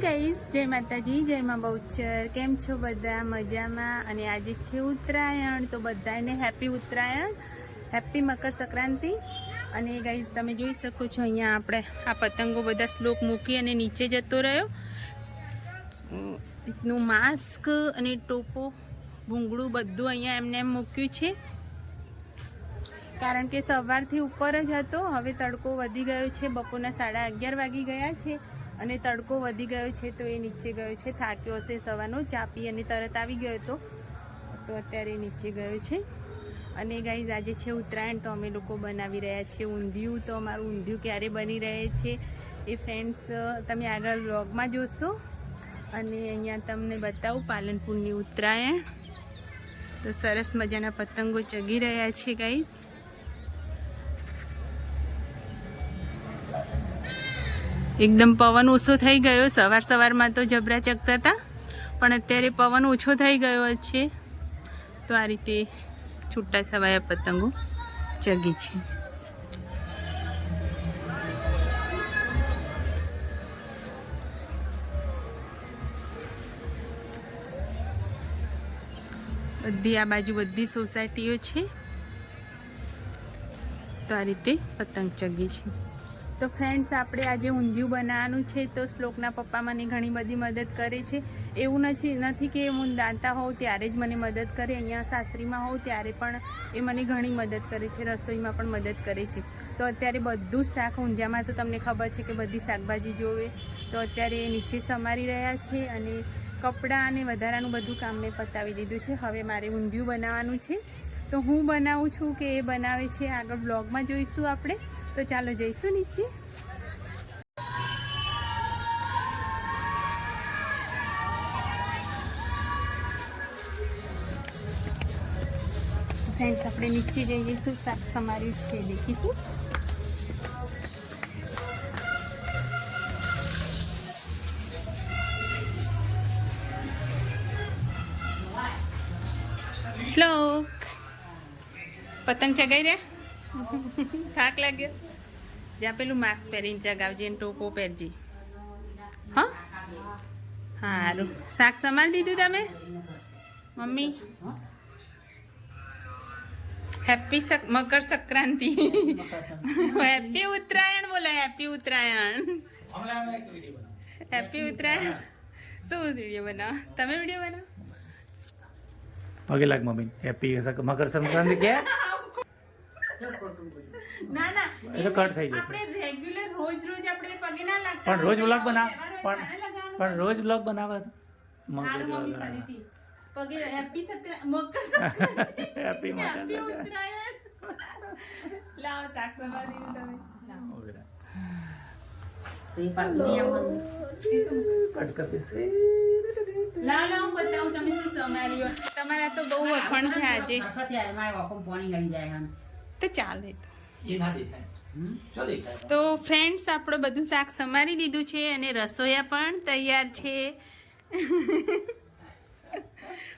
Guys, જય માતાજી, જય માં બહુચર. કેમ છો બધા? મજામાં. અને આજે છે ઉત્તરાયણ, તો બધાને હેપી ઉત્તરાયણ, હેપી મકર સંક્રાંતિ. અને ગાઈસ તમે જોઈ શકો છો અહીંયા આપણે આ પતંગો બધા શ્લોક મૂકી અને નીચે જતો રહ્યો. નું માસ્ક અને ટોપો ભૂંગળું બધું અહીંયા એમને એમ મૂક્યું છે, કારણ કે સવારથી ઉપર જ હતો. હવે તડકો વધી ગયો છે, બપોરના 11:30 વાગી ગયા છે અને તડકો વધી ગયો છે, તો એ નીચે ગયો છે. થાક્યો હશે સવારનો, ચા પી અને તરત આવી ગયો હતો, તો અત્યારે નીચે ગયો છે. અને ગાઈઝ આજે છે ઉત્તરાયણ, તો અમે લોકો બનાવી રહ્યા છીએ ઊંધિયું. તો અમારું ઊંધિયું ક્યારે બની રહે છે એ ફ્રેન્ડ્સ તમે આગળ વ્લોગમાં જોશો. અને અહીંયા તમને બતાવું પાલનપુરની ઉત્તરાયણ. તો સરસ મજાના પતંગો ચગી રહ્યા છે ગાઈઝ. એકદમ પવન ઓછો થઈ ગયો. સવારમાં તો જબરા ચગતા હતા, પણ અત્યારે પવન ઓછો થઈ ગયો છે, તો આ રીતે છૂટા છવાયા પતંગો ચગી છે. બધી આ બાજુ બધી સોસાયટીઓ છે, તો આ રીતે પતંગ ચગી છે. તો ફ્રેન્ડ્સ આપણે આજે ઊંધિયું બનાવવાનું છે, તો શ્લોકના પપ્પા મને ઘણી બધી મદદ કરે છે. એવું નથી કે હું દાંતા હોઉં ત્યારે જ મને મદદ કરે, અહીંયા સાસરીમાં હોઉં ત્યારે પણ એ મને ઘણી મદદ કરે છે, રસોઈમાં પણ મદદ કરે છે. તો અત્યારે બધું જ શાક ઊંધિયામાં તો તમને ખબર છે કે બધી શાકભાજી જોવે, તો અત્યારે એ નીચે સમારી રહ્યા છે અને કપડાં અને વધારાનું બધું કામ મેં પતાવી દીધું છે. હવે મારે ઊંધિયું બનાવવાનું છે, તો હું બનાવું છું કે એ બનાવે છે આગળ બ્લોગમાં જોઈશું આપણે. તો ચાલો જઈશું નીચે. ફ્રેન્ડ્સ આપણે નીચે જઈશું, શાક સમાર્યું છે દેખીશું. શ્લોક પતંગ ચગાઈ રહ્યા? થાક લાગ્યો? જ્યાં પેલું માસ્ક પહેરીને ચગાવજે અને ટોપો પહેરજે. હા સારું. શાક સમારી દીધું તમે mummy? Happy Makar Sankranti, happy Uttarayan બોલો. Happy Uttarayan, happy Uttarayan. શું વિડીયો બનાવો તમે? વિડીયો બનાવો. પગે લાગ મમ્મી. હેપી મકર સંક્રાંતિ કે ના ના, એ તો કટ થઈ જશે. આપણે રેગ્યુલર રોજ આપણે પગે ના લાગતા, પણ રોજ વ્લોગ બનાવ, પણ રોજ વ્લોગ બનાવવા પગે happy Makar Sankranti, happy happy Uttarayan. લાવો શાક સમારી તમે. તો એ પાછું નિયમ કટ કરી દેશે. લાવ હું બતાવું તમે શું સમાર્યું. તમારા તો બહુ વખણ થયા આજે, પાણી આવી જાય. તો ચાલે. એ ના દેખાય. તો ફ્રેન્ડ્સ આપણે બધું શાક સમારી દીધું છે અને રસોયા પણ તૈયાર છે.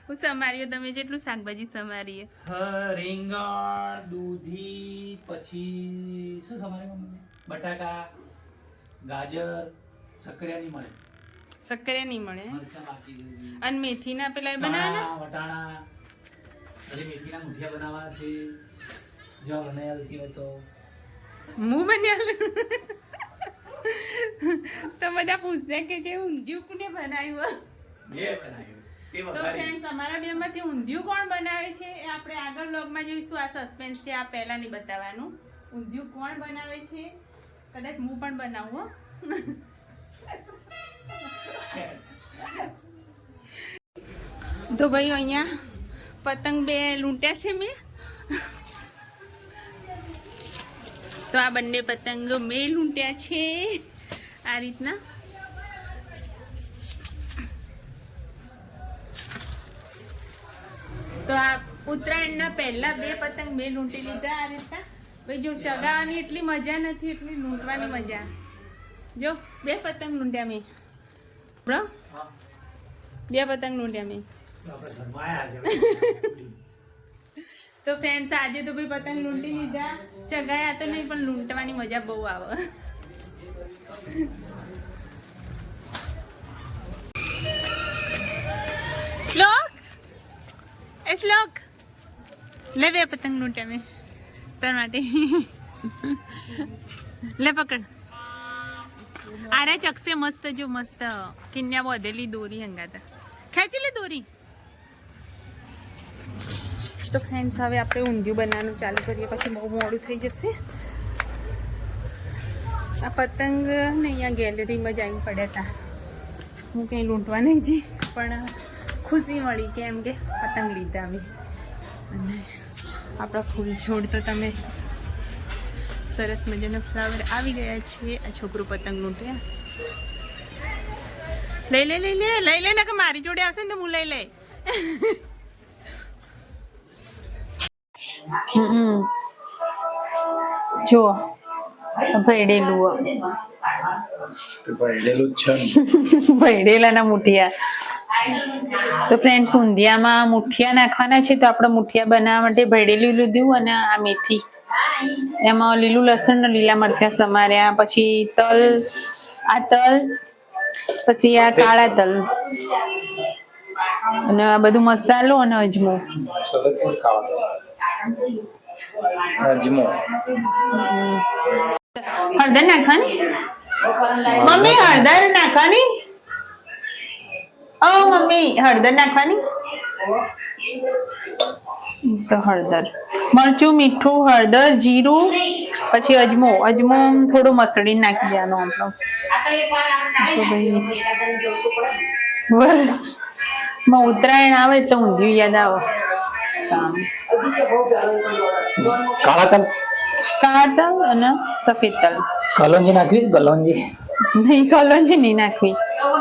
હું સમાર્યો, તમે જેટલું શાકભાજી સમારીએ? રીંગણ, દૂધી, પછી શું સમાર્યું? બટાકા, ગાજર, સક્કરિયા નહીં મળે. સક્કરિયા નહીં મળે. મરચાં બાકી દીધી. અને મેથીના પેલા બનાવવાના, વટાણા, પછી મેથીના મુઠિયા બનાવવા છે. જો બનાવેલથી હોય તો હું બન્યા. તો બધા પૂછશે કે જે ઊંધિયું કોને બનાવ્યું? બે બનાવ્યું. તો ફ્રેન્ડ્સ અમારા બેમાંથી ઊંધિયું કોણ બનાવે છે એ આપણે આગળ વ્લોગમાં જોઈશું. આ સસ્પેન્સ છે, આ પહેલા નહીં બતાવવાનું. ઊંધિયું કોણ બનાવે છે, કદાચ હું પણ બનાવું. તો ભાઈ અહીંયા પતંગ બે લૂંટ્યા છે મેં. તો આ બંને પતંગો મેં લૂંટ્યા છે આ રીતના. તો આ ઉત્તરાયણના પહેલા બે પતંગ મેં લૂંટી લીધા આ રીતના. ભાઈ જો ચગાવવાની એટલી મજા નથી, એટલી લૂંટવાની મજા. જો બે પતંગ લૂંટ્યા મેં, બ્રો. બે પતંગ લૂંટ્યા મેં. તો ફ્રેન્ડ્સ આજે તો ભાઈ પતંગ લૂંટી લીધા, ચગાયા તો નહીં, પણ લૂંટવાની મજા બહુ આવે. શ્લોક એ શ્લોક લે બે પતંગ લૂંટ્યા મેં તાર માટે લે પકડ આરે ચકસે મસ્ત જો મસ્ત કિન્યા વધેલી દોરી હંગાતા ખેંચી લે દોરી. તો ફ્રેન્ડ્સ હવે આપણે ઊંધિયું બનાવવાનું ચાલુ કરીએ પછી બહુ મોડું થઈ જશે. આ પતંગ ને અહીંયા ગેલેરીમાં જઈને પડ્યા હતા. હું કંઈ લૂંટવા નહીં જી પણ ખુશી મળી કેમ કે પતંગ લીધા આવી. અને આપણા ફૂલ છોડ તો તમે સરસ મજાનો ફ્લાવર આવી ગયા છે. આ છોકરો પતંગ લૂંટ્યા. લઈ લે લઈ લે લઈ લે ને કે મારી જોડે આવશે ને તો હું લઈ લે. જો ભેડેલું ભેડેલાના મુઠિયા. તો ફ્રેન્ડ્સ ઊંધિયામાં મુઠિયા નાખવાના છે તો આપણે મુઠિયા બનાવવા માટે ભેડેલું લીધું અને આ મેથી, એમાં લીલું લસણ ને લીલા મરચાં સમાર્યા, પછી તલ, આ તલ, પછી આ કાળા તલ અને આ બધું મસાલો અને અજમો. હળદર નાખવાની મમ્મી, હળદર નાખવાની. ઓ મમ્મી હળદર નાખવાની. તો હળદર, મરચું, મીઠું, હળદર, જીરું, પછી અજમો. અજમો થોડો મસળી નાખી દેવાનો આપણો. બસ ઉત્તરાયણ આવે એટલે ઊંધિયું યાદ આવે. કાળા તલ, કાળા તલ અને સફેદ તલ. કલોંજી નાખવી? કલોંજી નહીં, કલોંજી નહીં નાખવી.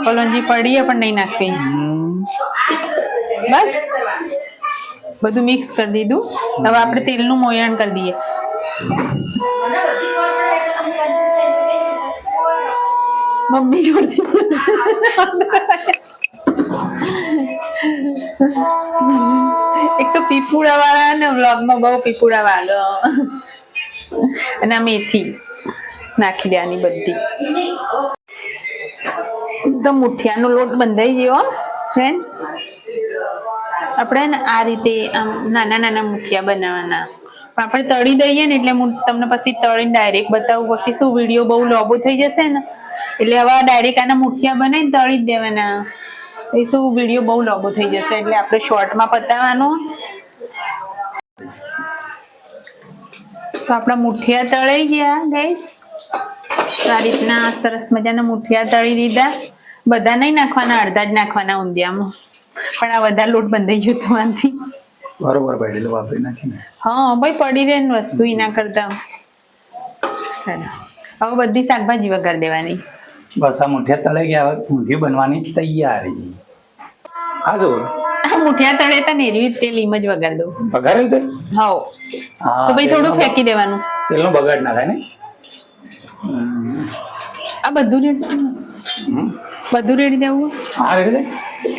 કલોંજી પડીએ પણ નહીં નાખવી. બસ બધું મિક્સ કરી દીધું. હવે આપણે તેલનું મોયણ કરી દઈએ. મમ્મી જોડતી એક તો પીપુડા વાળા ને વ્લોગમાં બહુ પીપુડા વાગે. અને આ મેથી નાખી દેવાની બધી. તો મુઠિયાનો લોટ બંધાઈ ગયો ફ્રેન્ડ્સ. આપણે ને આ રીતે આમ નાના નાના મુઠિયા બનાવવાના. પણ આપણે તળી દઈએ ને એટલે હું તમને પછી તળીને ડાયરેક્ટ બતાવું. પછી શું વિડીયો બહુ લાંબો થઈ જશે ને એટલે હવે ડાયરેક્ટ આના મુઠિયા બનાવીને તળી જ દેવાના. એ શું વિડીયો બહુ લાંબો થઈ જશે એટલે આપણે શોર્ટમાં પતાવવાનું. તો આપણા મુઠિયા તળાઈ ગયા ગાઈસ. આ રીતના સરસ મજાના મુઠિયા તળી દીધા. બધા નહીં નાખવાના, અડધા જ નાખવાના ઊંધિયામાં. પણ આ વધારે લોટ બંધાઈ ગયો તમારાથી. બરોબર ભેડેલું વાપરી નાખીને. હા ભાઈ પડી રહે ને વસ્તુ એના કરતા. હવે બધી શાકભાજી વઘાર દેવાની. બસ આ મુઠિયા તળાઈ ગયા. હવે ઊંધિયું બનવાની તૈયારી. હા જો આ મુઠિયા તળે તો નેરવી તેલ એમ જ વઘાર દઉં. વઘારેલું તેલ? હા. તો ભાઈ થોડું ફેંકી દેવાનું. તેલનો બગાડ ના થાય ને. આ બધું રેડી, બધું રેડી દેવું. હા રેડી દે.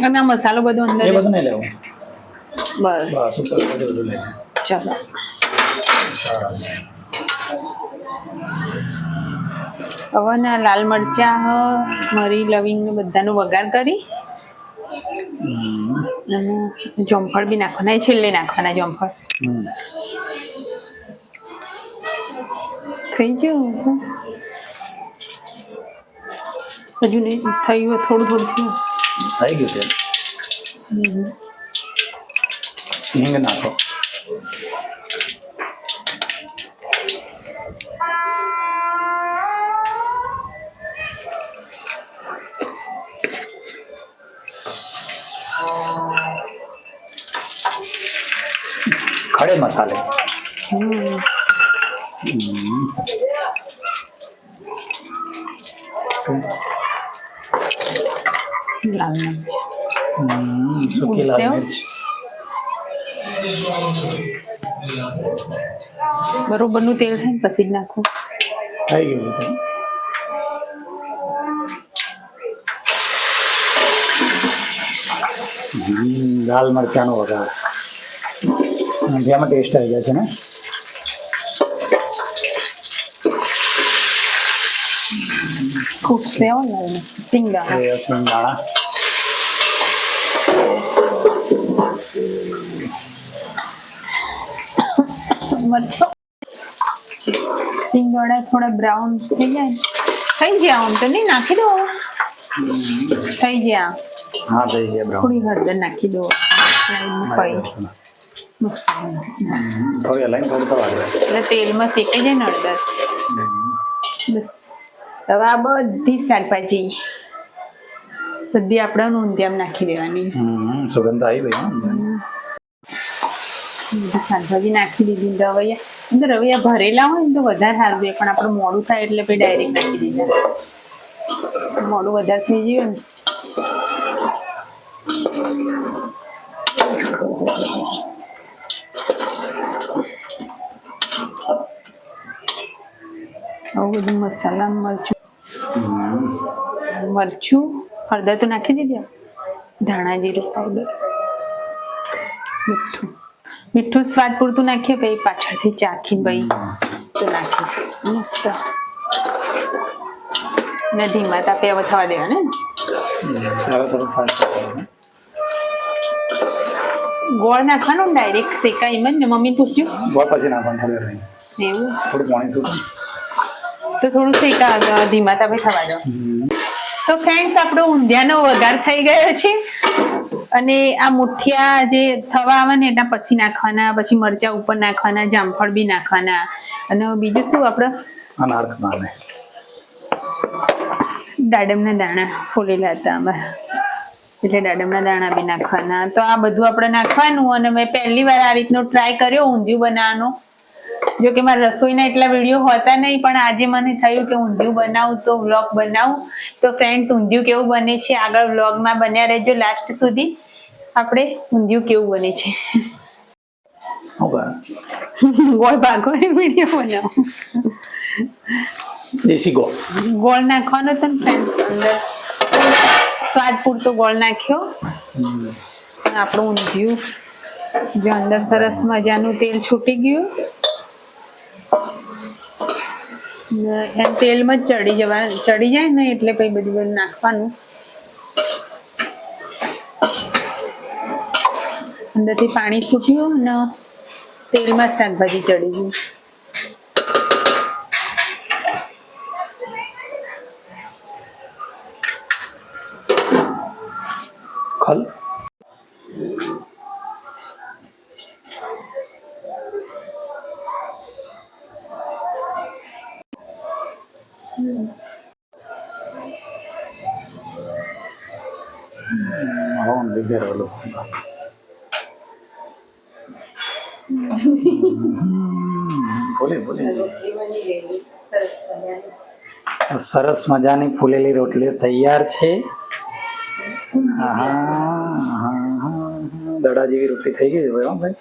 અને આ મસાલો બધો અંદર એ બધું નહીં લેવું. બસ બસ ઉપર બધું લે. ચાલો. હવે ના લાલ મરચા, મરી, લવિંગ બધાનો વઘાર કરી અને જોમફળ બી નાખવાના. છેલ્લે નાખવાના જોમફળ. થઈ ગયું હજુ નહીં થયું, થોડું થોડું થયું. થઈ ગયું છે. હિંગ નાખો. ખડે મસાલે. લાલ મરચ, સૂકી લાલ મિર્ચ. બરોબર નું તેલ થાય પછી જ નાખવું. થઈ ગયું છે. લાલ મરચાનો વઘાર. જેમાં ટેસ્ટ આવી જાય છે ને. ખૂબ સેવ લાલ સિંગદાણા. સિંગદાણા. મરચું સિંગોડા થોડા બ્રાઉન થઈ જાય આમ તો નહીં નાખી દો થઈ ગયા હા થઈ ગયા બ્રાઉન થોડી હળદર નાખી દો થોડી હલાઈને થોડું થવા દે એટલે તેલમાં શેકાઈ જાય ને હળદર બસ હવે આ બધી શાકભાજી બધી આપણે ઊંધિયામાં નાખી દેવાની સુગંધ આવી ગઈ બધી શાકભાજી નાખી દીધી તો હવે અંદર રવૈયા ભરેલા હોય ને તો વધારે સારું રહે પણ આપણે મોડું થાય એટલે પછી ડાયરેક્ટ નાખી દીધા મોડું વધારે થઈ ગયું ને આવું બધું મસાલા મરચું હળદર તો નાખી દીધી ધાણા જીરું પાવડર મીઠું સ્વાદ પૂરતું નાખીએ ભાઈ પાછળથી ચાખી ભાઈ તો નાખીશું મસ્ત ને ધીમા તાપે હવે થવા દેવા ને ગોળ નાખવાનો ડાયરેક્ટ શેકાય એમ જ ને મમ્મી પૂછ્યું ગોળ પછી નાખવાનું એવું થોડું પાણી શું તો થોડું શેકા ધીમા તાપે થવા દો તો ફ્રેન્ડ્સ આપણો ઊંધિયાનો વઘાર થઈ ગયો છે અને આ મુઠિયા જે થવા આવે ને એના પછી નાખવાના પછી મરચા ઉપર નાખવાના જામફળ બી નાખવાના અને બીજું શું આપણે દાડમના દાણા ફોલેલા હતા અમારા એટલે દાડમના દાણા બી નાખવાના તો આ બધું આપણે નાખવાનું અને મેં પહેલી વાર આ રીતનો ટ્રાય કર્યો ઊંધિયું બનાવવાનો જો કે મારા રસોઈના એટલા વિડીયો હોતા નહીં પણ આજે મને થયું કે ઊંધિયું બનાવું તો વ્લોગ બનાવું તો ફ્રેન્ડ્સ ઊંધિયું કેવું બને છે આગળ વ્લોગમાં બન્યા રહેજો લાસ્ટ સુધી આપણે ઊંધિયું કેવું બને છે ગોળ ભાગવાનો વિડીયો બનાવો દેશી ગોળ નાખવાનો તો ફ્રેન્ડ્સ અંદર સ્વાદ પૂરતો ગોળ નાખ્યો આપણું ઊંધિયું જે અંદર સરસ મજાનું તેલ છૂટી ગયું એમ તેલમાં જ ચડી જાય ને એટલે પછી બધું નાખવાનું અંદરથી પાણી છૂટ્યું ને તેલમાં શાકભાજી ચડી ગયું ખલ સરસ મજાની ફૂલેલી રોટલીઓ તૈયાર છે દડા જેવી રોટલી થઈ ગઈ છે ભાઈ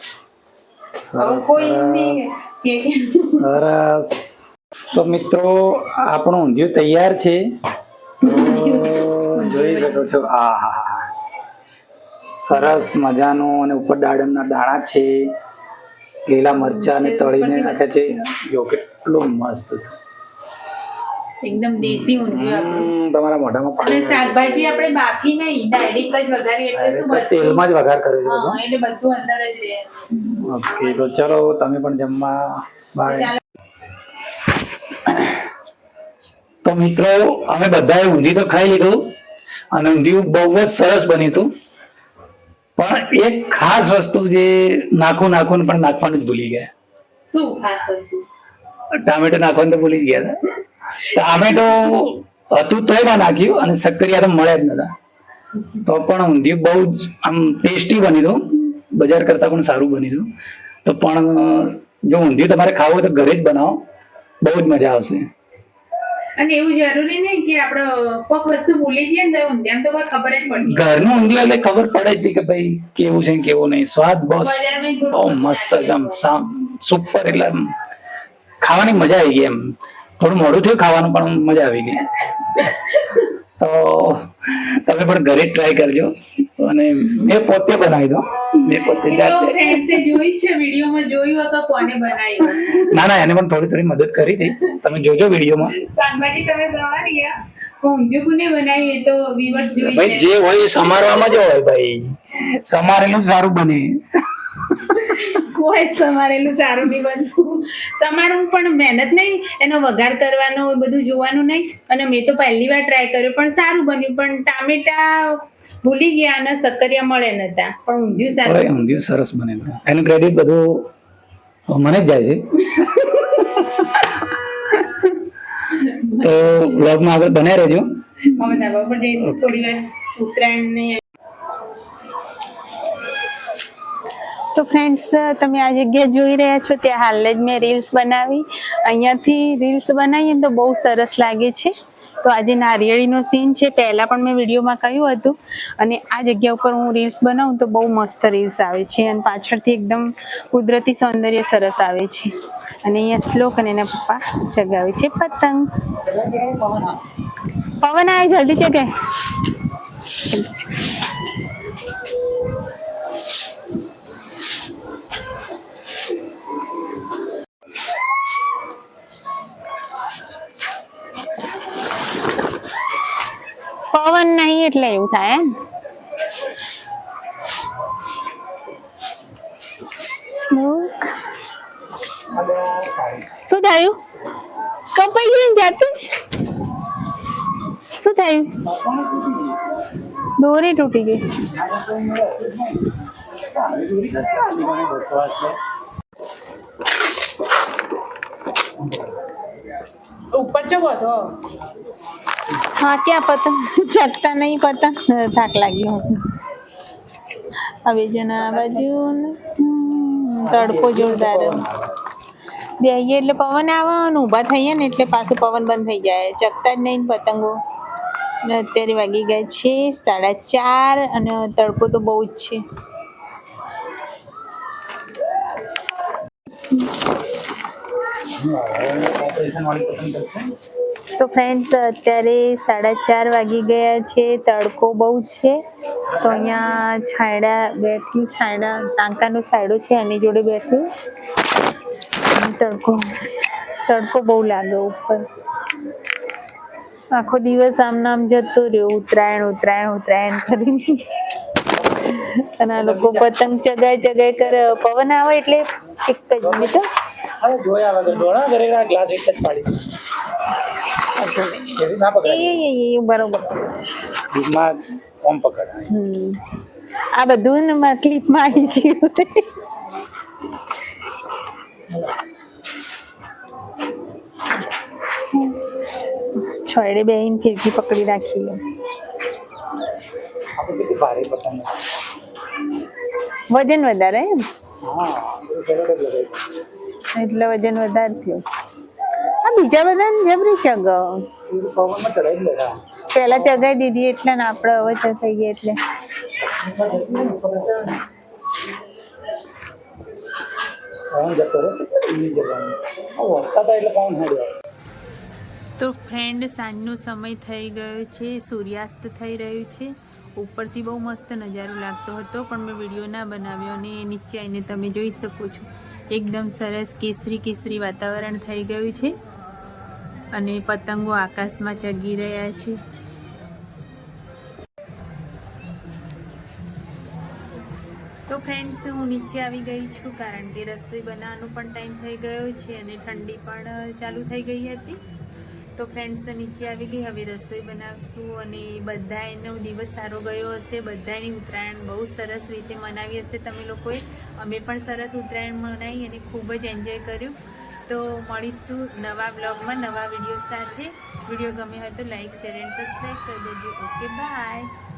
સરસ તો મિત્રો આપણું ઊંધિયું તૈયાર છે જોઈ શકો છો સરસ મજાનું અને ઉપર દાડમના દાણા છે લીલા મરચા ને તળીને નાખે છે જો કેટલું મસ્ત છે એકદમ દેશી ઊંધિયું તમારા મોઢામાં પાણી શાકભાજી આપણે બાફી નહીં ડાયરેક્ટ જ વઘારી એટલે શું તેલમાં જ વઘાર કર્યો છે એટલે બધું અંદર જ રહે ઓકે તો ચલો તમે પણ જમવા બાય તો મિત્રો અમે બધાએ ઊંધિયું તો ખાઈ લીધું અને ઊંધિયું બહુ જ સરસ બન્યું હતું પણ એક ખાસ વસ્તુ જે નાખું પણ નાખવાનું જ ભૂલી ગયા શું ખાસ વસ્તુ ટામેટો નાખવાનું તો ભૂલી જ ગયા હતા ટામેટો હતું તોય ના નાખ્યું અને શક્કરિયા તો મળે જ નતા તો પણ ઊંધિયું બહુ જ આમ ટેસ્ટી બન્યું હતું બજાર કરતા પણ સારું બન્યું હતું તો પણ જો ઊંધિયું તમારે ખાવું હોય તો ઘરે જ બનાવો બહુ જ મજા આવશે અને એવું જરૂરી નહીં કે આપણે કોક વસ્તુ ભૂલી જઈએ ને તો ઊંધિયામાં તો કોઈ ખબર જ પડતી ઘરનું ઊંધિયું એટલે ખબર પડે જ કે ભાઈ કેવું છે કેવું નહીં સ્વાદ બહુ મસ્ત એકદમ સુપર એટલે ખાવાની મજા આવી ગઈ એમ થોડું મોડું થયું ખાવાનું પણ મજા આવી ગઈ તો તમે પણ ઘરે ટ્રાય કરજો અને મેં પોતે બનાવી દો મેં પોતે જોઈ છે વિડીયોમાં જોયું તો કોને બનાવ્યું ના એને પણ થોડી મદદ કરી હતી તમે જોજો વિડીયોમાં શાકભાજી તમે સવારી ઊંધિયું કોને બનાવ્યું એ તો વ્યુઅર્સ જોઈ ભાઈ જે હોય સમારવામાં જ હોય ભાઈ સમારેલું સારું બને હોય સમારેલું સારું નહીં બનતું. સમારવું પણ મહેનત નહીં, એનો વઘાર કરવાનો બધું જોવાનું નહીં. અને મેં તો પહેલી વાર ટ્રાય કર્યો પણ સારું બન્યું, પણ ટામેટા ભૂલી ગયા અને સક્કરિયા મળે નતા, પણ ઊંધિયું સારું. હવે ઊંધિયું સરસ બને. એનું ક્રેડિટ બધું મને જ જાય છે. તો બ્લોગમાં આગળ બનાવી રહેજો. અમે ધાબા પર જઈશું થોડી વાર ઉત્તરાયણને. તો ફ્રેન્ડ્સ, તમે આ જગ્યા જોઈ રહ્યા છો ત્યાં હાલ જ મેં રીલ્સ બનાવી. અહીંયાથી રીલ્સ બનાવીએ તો બહુ સરસ લાગે છે. તો આજે નારિયેળીનો સીન છે, પહેલાં પણ મેં વિડીયોમાં કહ્યું હતું. અને આ જગ્યા ઉપર હું રીલ્સ બનાવું તો બહુ મસ્ત રીલ્સ આવે છે, અને પાછળથી એકદમ કુદરતી સૌંદર્ય સરસ આવે છે. અને અહીંયા શ્લોક અને એના પપ્પા ચગાવે છે પતંગ. પવન આવે, જલ્દી ચગાય. પવન નહીં એટલે એવું થાય ને. શું થયું? કપાઈ ગયું જાતે જ? શું થયું? દોરી તૂટી ગઈ. ઉપર ચો બધો હા, ક્યાં પતંગ ચકતા નહીં, પતંગ થાક લાગ્યો. હવે જના બાજુ તડકો જોરદાર બેહીએ એટલે પવન આવે, અને ઊભા થઈએ ને એટલે પાછું પવન બંધ થઈ જાય, ચકતા જ નહીં પતંગો. ને અત્યારે વાગી ગયા છે 4:30 અને તડકો તો બહુ જ છે. તો ફ્રેન્ડ્સ, અત્યારે 4:30 વાગી ગયા છે, તડકો બહુ છે. તો અહીંયા છાંયડા બેઠી, છાંયડા ટાંકાનો છાંયડો છે એની જોડે બેઠી. તડકો બહુ લાગે ઉપર. આખો દિવસ આમ નામ જતો રહ્યો, ઉત્તરાયણ કરીને. અને આ લોકો પતંગ ચગાય કરે. પવન આવે એટલે એક જ મિનિટ જોયા વગર દોડા ઘરેના ગ્લાસ એક જ પાડી. બરોબર. આ બધું ને ક્લિપમાં આવી ગયું. છોડે બેહીને ફિરકી પકડી રાખી. વજન વધારે એમ, એટલે વજન વધારે થયું. આ બીજા બધા જબરી ચગાવ પેલા ચગાવી દીધી એટલે ને આપણે હવે થઈ ગયા એટલે. તો ફ્રેન્ડ, સાંજનો સમય થઈ ગયો છે, સૂર્યાસ્ત થઈ રહ્યું છે. ઉપરથી બહુ મસ્ત નજારો લાગતો હતો, પણ મેં વિડીયો ના બનાવ્યો. અને નીચે આવીને તમે જોઈ શકો છો એકદમ સરસ કેસરી વાતાવરણ થઈ ગયું છે, અને પતંગો આકાશમાં ચગી રહ્યા છે. તો ફ્રેન્ડ્સ, હું નીચે આવી ગઈ છું, કારણ કે રસોઈ બનાવવાનો પણ ટાઈમ થઈ ગયો છે અને ઠંડી પણ ચાલુ થઈ ગઈ હતી. તો ફ્રેન્ડ્સ, નીચે આવી ગઈ, હવે રસોઈ બનાવશું. અને બધાનો દિવસ સારો ગયો હશે, બધાની ઉત્તરાયણ બહુ સરસ રીતે મનાવી હશે તમે લોકોએ. અમે પણ સરસ ઉત્તરાયણ મનાવી અને ખૂબ જ એન્જોય કર્યું. તો મળીશું નવા બ્લોગમાં નવા વિડીયો સાથે. વિડીયો ગમે હોય તો લાઈક, શેર એન્ડ સબસ્ક્રાઈબ કરી દેજો. Okay, by.